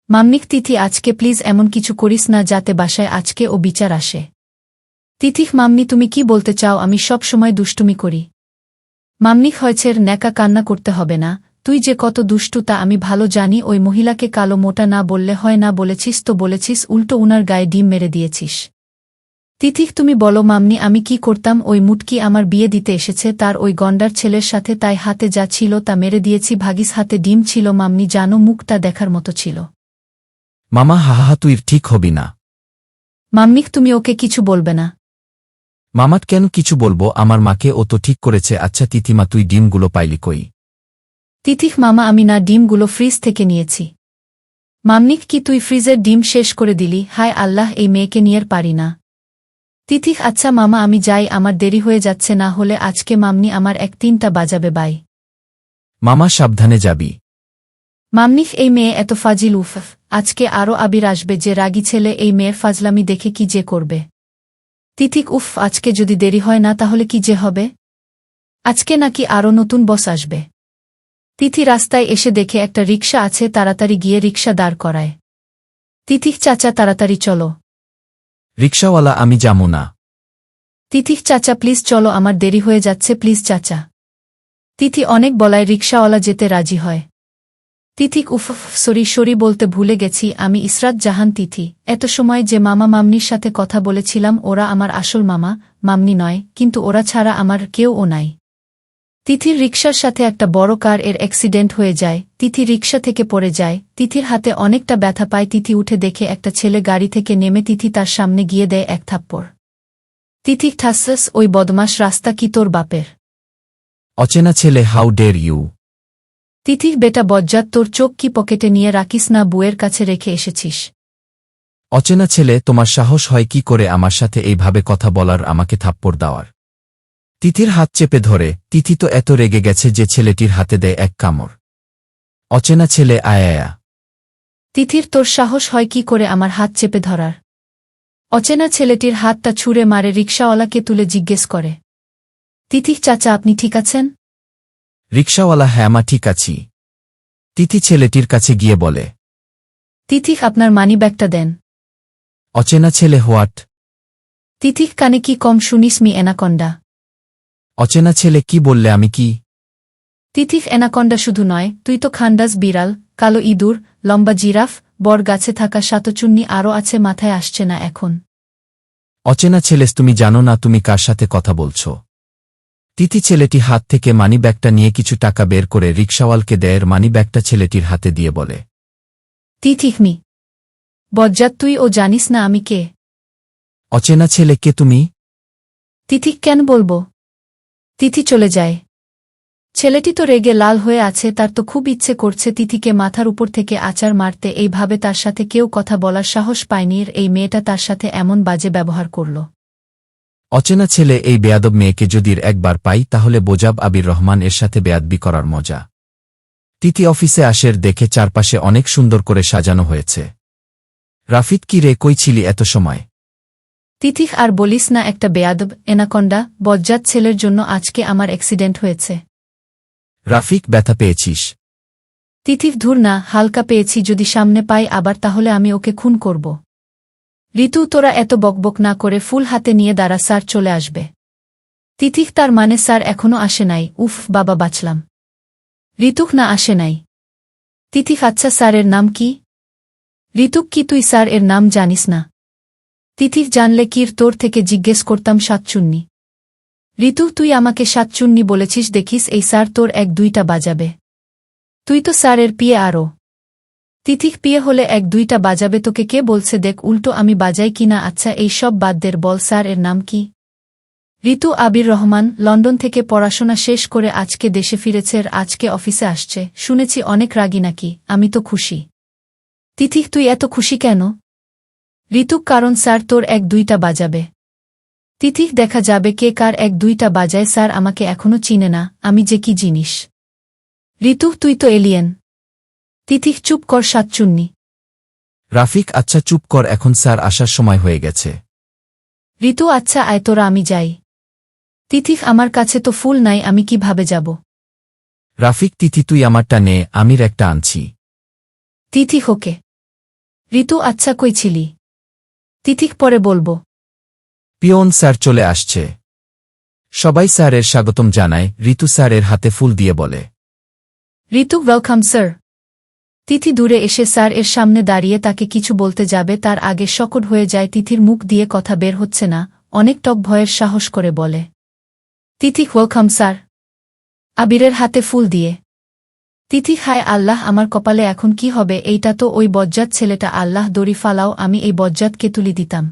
মাম্মিক তিথি আজকে প্লিজ এমন কিছু করিস না যাতে বাসায় আজকে ও বিচার আসে। তিথিক মাম্মি তুমি কি বলতে চাও আমি সব সময় দুষ্টুমি করি? মাম্মিক হয়েছে ন্যাকা কান্না করতে হবে না, তুই যে কত দুষ্টু তা আমি ভালো জানি। ওই মহিলাকে কালো মোটা না বললে হয় না বলেছিস তো বলেছিস, উল্টো উনার গায়ে ডিম মেরে দিয়েছিস। তিথিক তুমি বলো মাম্মি আমি কি করতাম? ওই মুটকি আমার বিয়ে দিতে এসেছে তার ওই গন্ডার ছেলের সাথে, তাই হাতে যা ছিল তা মেরে দিয়েছি। ভাগিস হাতে ডিম ছিল মাম্মি, জানো মুখটা দেখার মতো ছিল। মামা হাহা তুই ঠিক হবি না। মাম্মিক তুমি ওকে কিছু বলবে না? মামাট কেন কিছু বলবো, আমার মাকে ও তো ঠিক করেছে। আচ্ছা তিথিমা তুই ডিমগুলো পাইলি কই? তিথিক মামা আমি না ডিমগুলো ফ্রিজ থেকে নিয়েছি। মাম্মিক কি তুই ফ্রিজের ডিম শেষ করে দিলি? হায় আল্লাহ এই মেয়েকে নিয়ে পারি না। তিথিক আচ্ছা মামা আমি যাই, আমার দেরি হয়ে যাচ্ছে, না হলে আজকে মাম্মি আমার 1-3টা বাজাবে। বাই। মামা সাবধানে যাবি। মাম্মিক এই মেয়ে এত ফাজিল, উফ, আজকে আরও আবির আসবে যে রাগী ছেলে, এই মেয়ের ফাজলামি দেখে কি যে করবে। তিথিক উফ আজকে যদি দেরি হয় না তাহলে কি যে হবে? আজকে নাকি আরও নতুন বস আসবে। তিথি রাস্তায় এসে দেখে একটা রিকশা আছে, তাড়াতাড়ি গিয়ে রিকশা দাঁড় করায়। তিথিক চাচা তাড়াতাড়ি চলো। রিকশাওয়ালা আমি যামু না। তিথিক চাচা প্লিজ চলো, আমার দেরি হয়ে যাচ্ছে প্লিজ চাচা। তিথি অনেক বলায় রিকশাওয়ালা যেতে রাজি হয়। তিথিক উফ সরি বলতে ভুলে গেছি, আমি ইসরাত জাহান তিথি। এত সময় যে মামা মামনির সাথে কথা বলেছিলাম ওরা আমার আসল মামা মামনি নয়, কিন্তু ওরা ছাড়া আমার কেউ ও নাই। তিথির রিকশার সাথে একটা বড় কার এর অ্যাক্সিডেন্ট হয়ে যায়। তিথি রিকশা থেকে পড়ে যায়, তিথির হাতে অনেকটা ব্যথা পায়। তিথি উঠে দেখে একটা ছেলে গাড়ি থেকে নেমে তিথি তার সামনে গিয়ে দেয় এক থাপ্পড়। তিথিক ঠাসস ওই বদমাস রাস্তা কি তোর বাপের? অচেনা ছেলে হাউ ডের ইউ। তিথিক বেটা বজ্জাত, তোর চোখ কি পকেটে নিয়ে রাখিস না বুয়ের কাছে রেখে এসেছিস? অচেনা ছেলে তোমার সাহস হয় কি করে আমার সাথে এইভাবে কথা বলার, আমাকে থাপ্পড় দেওয়ার? তিথির হাত চেপে ধরে, তিথি তো এত রেগে গেছে যে ছেলেটির হাতে দেয় এক কামড়। অচেনা ছেলে আয়া। তিথির তোর সাহস হয় কি করে আমার হাত চেপে ধরার? অচেনা ছেলেটির হাতটা ছুঁড়ে মারে, রিকশাওয়ালাকে তুলে জিজ্ঞেস করে, তিথিক চাচা আপনি ঠিক আছেন? রিকশাওয়ালা হ্যাঁ মা ঠিক আছি। তিথি ছেলেটির কাছে গিয়ে বলে, তিথিক আপনার মানিব্যাগটা দেন। অচেনা ছেলে হোয়াট? তিথিক কানে কি কম শুনিস মি অ্যানাকন্ডা? অচেনা ছেলে কি বললে, আমি কি? তিথিক অ্যানাকন্ডা শুধু নয়, তুই তো খান্ডাস বিড়াল, কালো ইঁদুর, লম্বা জিরাফ, বর গাছে থাকা শাতচুন্নি আরও আছে, মাথায় আসছে না এখন? অচেনা ছেলেস তুমি জানো না তুমি কার সাথে কথা বলছো? তিথি ছেলেটি হাত থেকে মানিব্যাগটা নিয়ে কিছু টাকা বের করে রিকশাওয়ালকে দেয়ের মানিব্যাগটা ছেলেটির হাতে দিয়ে বলে, তিথিক মি বজ্জাত, তুই ও জানিস না আমি কে? অচেনা ছেলে কে তুমি? তিথিক কেন বলবো? তিথি চলে যায়। ছেলেটি তো রেগে লাল হয়ে আছে, তার তো খুব ইচ্ছে করছে তিথিকে মাথার উপর থেকে আছাড় মারতে। এইভাবে তার সাথে কেউ কথা বলার সাহস পায়নি, এই মেয়েটা তার সাথে এমন বাজে ব্যবহার করল। অচেনা ছেলে এই বেয়াদব মেয়েকে যদি একবার পাই তাহলে বোজাব আবির রহমান এর সাথে বেয়াদবি করার মজা। তিথি অফিসে আসের দেখে চারপাশে অনেক সুন্দর করে সাজানো হয়েছে। রাফিদ কি রে, কই ছিলি এত সময়? তিথিক আর বলিস না, একটা বেয়াদব অ্যানাকন্ডা বজ্জাত ছেলের জন্য আজকে আমার অ্যাক্সিডেন্ট হয়েছে। রাফিক ব্যথা পেয়েছিস? তিথিক ধুর না, হালকা পেয়েছি, যদি সামনে পাই আবার তাহলে আমি ওকে খুন করব। ঋতু তোরা এত বকবক না করে ফুল হাতে নিয়ে দাঁড়া, স্যার চলে আসবে। তিথিক তার মানে স্যার এখনো আসে নাই? উফ বাবা বাঁচলাম। ঋতুক না আসে নাই? তিথিক আচ্ছা স্যারের নাম কি? ঋতুক কি তুই স্যার এর নাম জানিস না? তিথিক জানলে কির তোর থেকে জিজ্ঞেস করতাম শাতচুন্নি। ঋতু তুই আমাকে শাতচুন্নি বলেছিস, দেখিস এই স্যার তোর 1-2টা বাজাবে। তুই তো স্যারের পিয়ে আরও। তিথিক পিয়ে হলে 1-2টা বাজাবে, তোকে কে বলছে দেখ উল্টো আমি বাজাই কিনা। আচ্ছা এই সব বাদদের বল স্যার এর নাম কি? ঋতু আবির রহমান, লন্ডন থেকে পড়াশোনা শেষ করে আজকে দেশে ফিরেছে, আজকে অফিসে আসছে। শুনেছি অনেক রাগী নাকি? আমি তো খুশি। তিথিক তুই এত খুশি কেন? ঋতুক কারণ স্যার তোর 1-2টা বাজাবে। তিথিক দেখা যাবে কে কার 1-2টা বাজায়, স্যার আমাকে এখনো চিনে না, আমি যে কি জিনিস। ঋতু তুই তো এলিয়েন। তিথিক চুপ কর শাতচুন্নি। রাফিক আচ্ছা চুপ কর, এখন স্যার আসার সময় হয়ে গেছে। ঋতু আচ্ছা আয় তোরা আমি যাই। তিথিক আমার কাছে তো ফুল নাই, আমি কিভাবে যাব? রাফিক তিথি তুই আমারটা নে, আমির একটা আনছি। তিথিক ওকে। ঋতু আচ্ছা কই ছিলি? তিথিক পরে বলবো। পিয়ন স্যার চলে আসছে। সবাই স্যারের স্বাগতম জানায়, ঋতু স্যারের হাতে ফুল দিয়ে বলে। ঋতু ওয়েলকাম স্যার। তিথি দূরে এসে স্যার এর সামনে দাঁড়িয়ে তাকে কিছু বলতে যাবে তার আগে শকট হয়ে যায় তিথির মুখ দিয়ে কথা বের হচ্ছে না, অনেক টক ভয়ের সাহস করে বলে। তিথি ওয়েলকাম স্যার। আবিরের হাতে ফুল দিয়ে। তিথি হায় আল্লাহ আমার কপালে এখন কি হবে, এইটা তো ওই বজ্জাত ছেলেটা, আল্লাহ দড়ি ফালাও আমি এই বজ্জাতকে তুলি দিতাম।